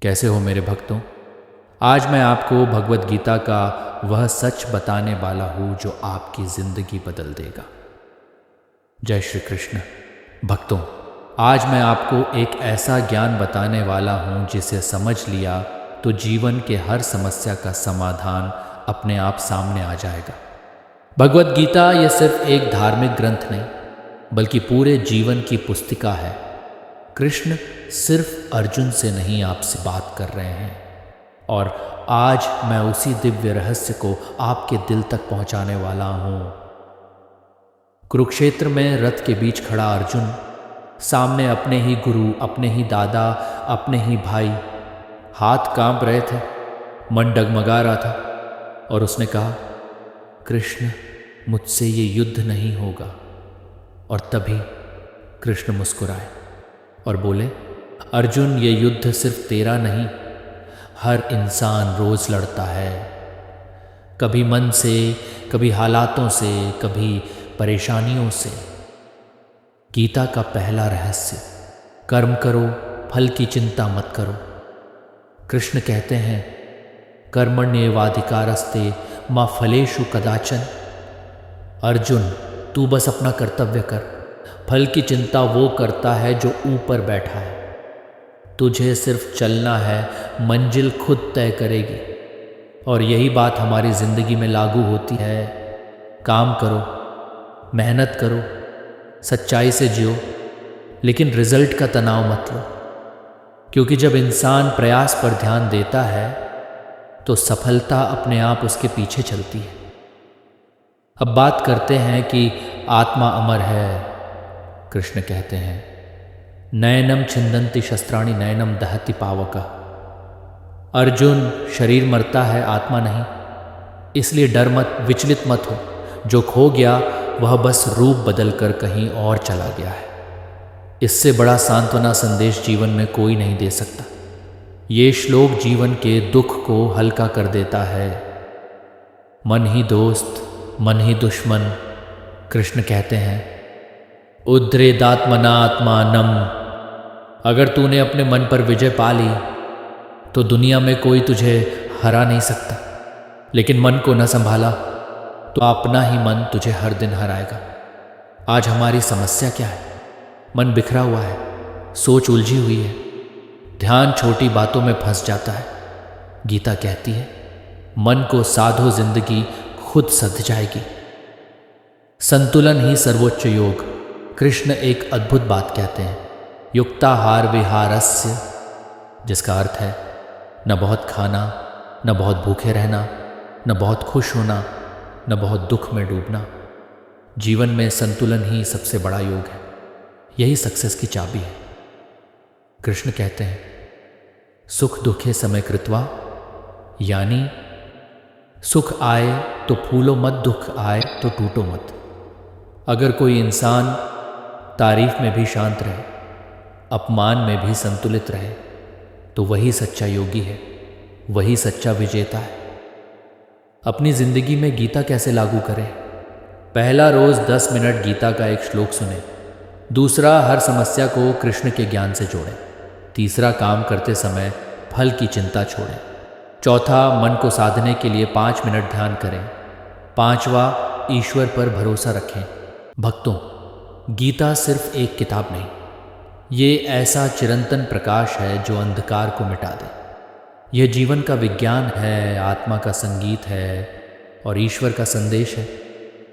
कैसे हो मेरे भक्तों। आज मैं आपको भगवत गीता का वह सच बताने वाला हूँ जो आपकी ज़िंदगी बदल देगा। जय श्री कृष्ण। भक्तों, आज मैं आपको एक ऐसा ज्ञान बताने वाला हूँ जिसे समझ लिया तो जीवन के हर समस्या का समाधान अपने आप सामने आ जाएगा। भगवत गीता यह सिर्फ एक धार्मिक ग्रंथ नहीं बल्कि पूरे जीवन की पुस्तिका है। कृष्ण सिर्फ अर्जुन से नहीं आपसे बात कर रहे हैं, और आज मैं उसी दिव्य रहस्य को आपके दिल तक पहुंचाने वाला हूं। कुरुक्षेत्र में रथ के बीच खड़ा अर्जुन, सामने अपने ही गुरु, अपने ही दादा, अपने ही भाई। हाथ कांप रहे थे, मन डगमगा रहा था, और उसने कहा, कृष्ण मुझसे ये युद्ध नहीं होगा। और तभी कृष्ण मुस्कुराए और बोले, अर्जुन ये युद्ध सिर्फ तेरा नहीं, हर इंसान रोज लड़ता है। कभी मन से, कभी हालातों से, कभी परेशानियों से। गीता का पहला रहस्य, कर्म करो, फल की चिंता मत करो। कृष्ण कहते हैं, कर्मण्येवाधिकारस्ते मा फलेषु कदाचन। अर्जुन तू बस अपना कर्तव्य कर, फल की चिंता वो करता है जो ऊपर बैठा है। तुझे सिर्फ चलना है, मंजिल खुद तय करेगी। और यही बात हमारी ज़िंदगी में लागू होती है। काम करो, मेहनत करो, सच्चाई से जियो, लेकिन रिजल्ट का तनाव मत लो, क्योंकि जब इंसान प्रयास पर ध्यान देता है तो सफलता अपने आप उसके पीछे चलती है। अब बात करते हैं कि आत्मा अमर है। कृष्ण कहते हैं, नयनम छिंदन्ति शस्त्राणि नयनम दहति पावक। अर्जुन शरीर मरता है, आत्मा नहीं, इसलिए डर मत, विचलित मत हो। जो खो गया वह बस रूप बदल कर कहीं और चला गया है। इससे बड़ा सांत्वना संदेश जीवन में कोई नहीं दे सकता। ये श्लोक जीवन के दुख को हल्का कर देता है। मन ही दोस्त, मन ही दुश्मन। कृष्ण कहते हैं, उद्रेदात्मनात्मानम। अगर तूने अपने मन पर विजय पा ली तो दुनिया में कोई तुझे हरा नहीं सकता, लेकिन मन को न संभाला तो अपना ही मन तुझे हर दिन हराएगा। आज हमारी समस्या क्या है? मन बिखरा हुआ है, सोच उलझी हुई है, ध्यान छोटी बातों में फंस जाता है। गीता कहती है, मन को साधो, जिंदगी खुद सध जाएगी। संतुलन ही सर्वोच्च योग। कृष्ण एक अद्भुत बात कहते हैं, युक्ताहार विहारस्य, जिसका अर्थ है न बहुत खाना, न बहुत भूखे रहना, न बहुत खुश होना, न बहुत दुख में डूबना। जीवन में संतुलन ही सबसे बड़ा योग है। यही सक्सेस की चाबी है। कृष्ण कहते हैं, सुख दुखे समय कृत्वा, यानी सुख आए तो फूलो मत, दुख आए तो टूटो मत। अगर कोई इंसान तारीफ में भी शांत रहे, अपमान में भी संतुलित रहे, तो वही सच्चा योगी है, वही सच्चा विजेता है। अपनी ज़िंदगी में गीता कैसे लागू करें? पहला, रोज़ 10 मिनट गीता का एक श्लोक सुने। दूसरा, हर समस्या को कृष्ण के ज्ञान से जोड़ें। तीसरा, काम करते समय फल की चिंता छोड़ें। चौथा, मन को साधने के लिए 5 मिनट ध्यान करें। पांचवा, ईश्वर पर भरोसा रखें। भक्तों, गीता सिर्फ एक किताब नहीं, ये ऐसा चिरंतन प्रकाश है जो अंधकार को मिटा दे। यह जीवन का विज्ञान है, आत्मा का संगीत है, और ईश्वर का संदेश है।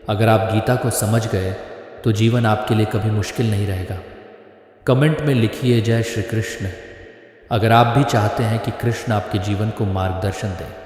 अगर आप गीता को समझ गए तो जीवन आपके लिए कभी मुश्किल नहीं रहेगा। कमेंट में लिखिए, जय श्री कृष्ण, अगर आप भी चाहते हैं कि कृष्ण आपके जीवन को मार्गदर्शन दें।